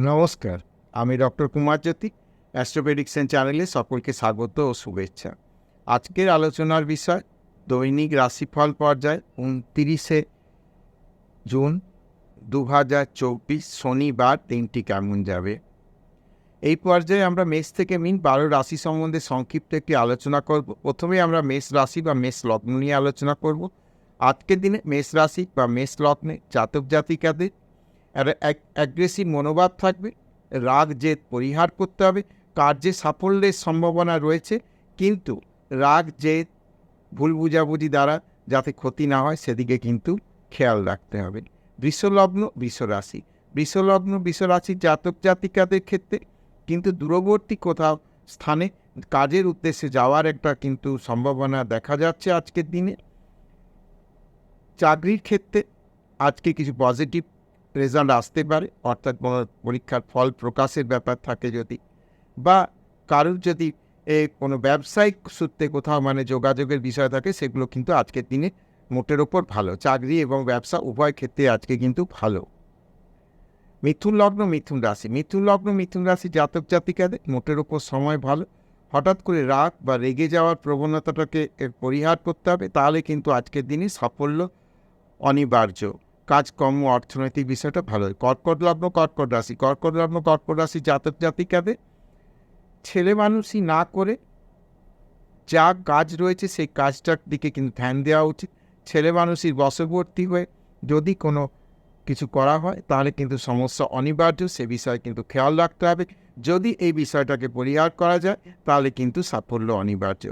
নমস্কার, আমি ডক্টর কুমার জ্যোতি। Astro prediction চ্যানেলে সকলকে স্বাগত ও শুভেচ্ছা। আজকের আলোচনার বিষয় দৈনিক রাশিফল পর্যায় 29শে জুন 2024 শনিবার দিনটি কেমন যাবে। এই পর্যায়ে আমরা মেষ থেকে মিন 12 রাশি সম্বন্ধে সংক্ষিপ্ত একটি আলোচনা করব। প্রথমে আমরা মেষ রাশি বা মেষ লগ্ন নিয়ে আলোচনা করব। আজকের দিনে মেষ রাশি বা মেষ লগ্নে জাতক জাতিকাদের একটা অ্যাগ্রেসিভ মনোভাব থাকবে, রাগ জেদ পরিহার করতে হবে। কার্যে সাফল্যের সম্ভাবনা রয়েছে, কিন্তু রাগ জেদ ভুল বুঝাবুঝি দ্বারা যাতে ক্ষতি না হয় সেদিকে কিন্তু খেয়াল রাখতে হবে। বৃষলগ্ন বৃষরাশি, বৃষলগ্ন বৃষরাশির জাতক জাতিকাদের ক্ষেত্রে কিন্তু দূরবর্তী কোথাও স্থানে কাজের উদ্দেশ্যে যাওয়ার একটা কিন্তু সম্ভাবনা দেখা যাচ্ছে আজকের দিনে। চাকরির ক্ষেত্রে আজকে কিছু পজিটিভ রেজাল্ট আসতে পারে, অর্থাৎ পরীক্ষার ফল প্রকাশের ব্যাপার থাকে যদি, বা কারোর যদি কোনো ব্যবসায়িক সূত্রে কোথাও যোগাযোগের বিষয় থাকে, সেগুলো কিন্তু আজকের দিনে মোটের ওপর ভালো। চাকরি এবং ব্যবসা উভয় ক্ষেত্রে আজকে কিন্তু ভালো। মিথুন লগ্ন মিথুন রাশি, মিথুন লগ্ন মিথুন রাশি জাতক জাতিকাদের মোটের ওপর সময় ভালো। হঠাৎ করে রাগ বা রেগে যাওয়ার প্রবণতাটাকে পরিহার করতে হবে, তাহলে কিন্তু আজকের দিনে সাফল্য অনিবার্য। কাজকর্ম অর্থনৈতিক বিষয়টা ভালো। কর্কট লগ্ন কর্কট রাশি, কর্কট লগ্ন কর্কট রাশি জাতক জাতিকাদের ছেলে মানুষই না করে যা কাজ রয়েছে সেই কাজটার দিকে কিন্তু ধ্যান দেওয়া উচিত। ছেলে মানুষই বশবর্তী হয়ে যদি কোনো কিছু করা হয় তাহলে কিন্তু সমস্যা অনিবার্য, সে বিষয়ে কিন্তু খেয়াল রাখতে হবে। যদি এই বিষয়টাকে পরিহার করা যায় তাহলে কিন্তু সাফল্য অনিবার্য।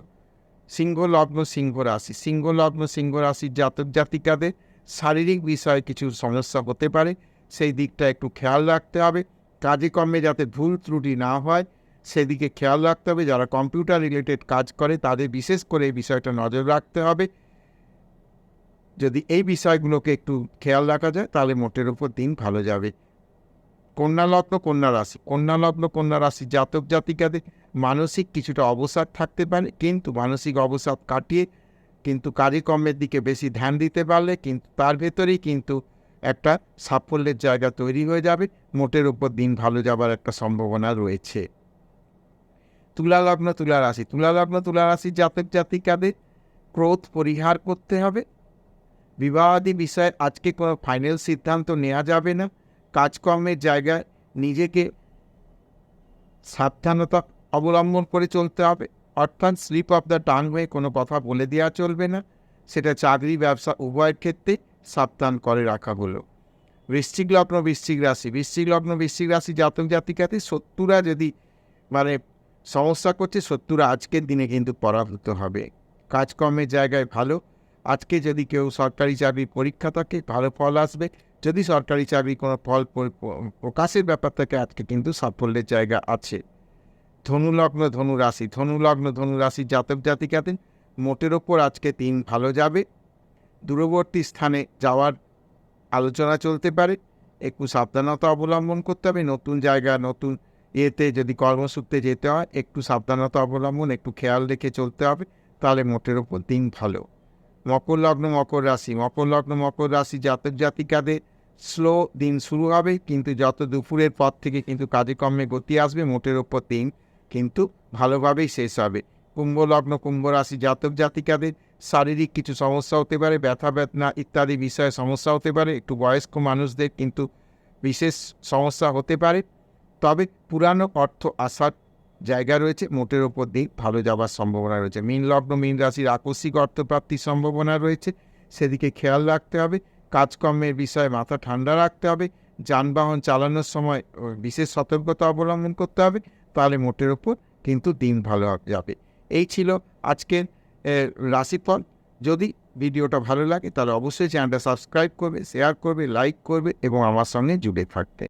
সিংহ লগ্ন সিংহ রাশি, সিংহ লগ্ন সিংহ রাশির জাতক জাতিকাদের শারীরিক বিষয়ে কিছু সমস্যা হতে পারে, সেই দিকটা একটু খেয়াল রাখতে হবে। কাজে কর্মে যাতে ভুল ত্রুটি না হয় সেদিকে খেয়াল রাখতে হবে। যারা কম্পিউটার রিলেটেড কাজ করে তাদের বিশেষ করে এই বিষয়টা নজর রাখতে হবে। যদি এই বিষয়গুলোকে একটু খেয়াল রাখা যায় তাহলে মোটের উপর দিন ভালো যাবে। কন্যা লগ্ন কন্যা রাশি, কন্যা লগ্ন কন্যা রাশি জাতক জাতিকাদের মানসিক কিছুটা অবসাদ থাকতে পারে, কিন্তু মানসিক অবসাদ কাটিয়ে কিন্তু কাজকর্মের দিকে বেশি ধ্যান দিতে পারলে কিন্তু তার ভেতরেই কিন্তু একটা সাফল্যের জায়গা তৈরি হয়ে যাবে। মোটের উপর দিন ভালো যাবার একটা সম্ভাবনা রয়েছে। তুলা লগ্ন তুলা রাশি, তুলা লগ্ন তুলা রাশি জাতক জাতিকাদের ক্রোধ পরিহার করতে হবে। বিবাহাদি বিষয়ে আজকে কোনো ফাইনাল সিদ্ধান্ত নেওয়া যাবে না। কাজকর্মের জায়গায় নিজেকে সাবধানতা অবলম্বন করে চলতে হবে, অর্থাৎ স্লিপ অফ দ্য টাং হয়ে কোনো কথা বলে দেওয়া চলবে না। সেটা চাকরি ব্যবসা উভয়ের ক্ষেত্রে সাবধান করে রাখা হলো। বৃশ্চিক লগ্ন বৃশ্চিক রাশি, বৃশ্চিক লগ্ন বৃশ্চিক রাশি জাতক জাতিকাতে শত্রুরা যদি সমস্যা করছে, শত্রুরা আজকের দিনে কিন্তু পরাভূত হবে। কাজকর্মের জায়গায় ভালো। আজকে যদি কেউ সরকারি চাকরির পরীক্ষা থাকে ভালো ফল আসবে। যদি সরকারি চাকরি কোনো ফল প্রকাশের ব্যাপার থাকে আজকে কিন্তু সাফল্যের জায়গা আছে। ধনুলগ্ন ধনুরাশি, ধনুলগ্ন ধনুরাশি জাতক জাতিকাদের মোটের ওপর আজকে দিন ভালো যাবে। দূরবর্তী স্থানে যাওয়ার আলোচনা চলতে পারে, একটু সাবধানতা অবলম্বন করতে হবে। নতুন জায়গা নতুন যদি কর্মসূত্রে যেতে হয় একটু সাবধানতা অবলম্বন একটু খেয়াল রেখে চলতে হবে, তাহলে মোটের ওপর দিন ভালো। মকর লগ্ন মকর রাশি, মকর লগ্ন মকর রাশি জাতক জাতিকাদের স্লো দিন শুরু হবে, কিন্তু যত দুপুরের পর থেকে কিন্তু কাজকর্মে গতি আসবে, মোটের ওপর দিন কিন্তু ভালোভাবেই শেষ হবে। কুম্ভ লগ্ন কুম্ভ রাশি জাতক জাতিকাদের শারীরিক কিছু সমস্যা হতে পারে, ব্যথা বেদনা ইত্যাদি বিষয়ে সমস্যা হতে পারে। একটু বয়স্ক মানুষদের কিন্তু বিশেষ সমস্যা হতে পারে, তবে পুরানো অর্থ আসার জায়গা রয়েছে। মোটের ওপর দিক ভালো যাবার সম্ভাবনা রয়েছে। মীন লগ্ন মীন রাশির আকস্মিক অর্থপ্রাপ্তির সম্ভাবনা রয়েছে, সেদিকে খেয়াল রাখতে হবে। কাজকর্মের বিষয়ে মাথা ঠান্ডা রাখতে হবে। যানবাহন চালানোর সময় বিশেষ সতর্কতা অবলম্বন করতে হবে, তাহলে মোটের ওপর কিন্তু দিন ভালো যাবে। এই ছিল আজকের রাশিফল। যদি ভিডিওটা ভালো লাগে তাহলে অবশ্যই চ্যানেলটা সাবস্ক্রাইব করবে, শেয়ার করবে, লাইক করবে এবং আমার সঙ্গে জুড়ে থাকবে।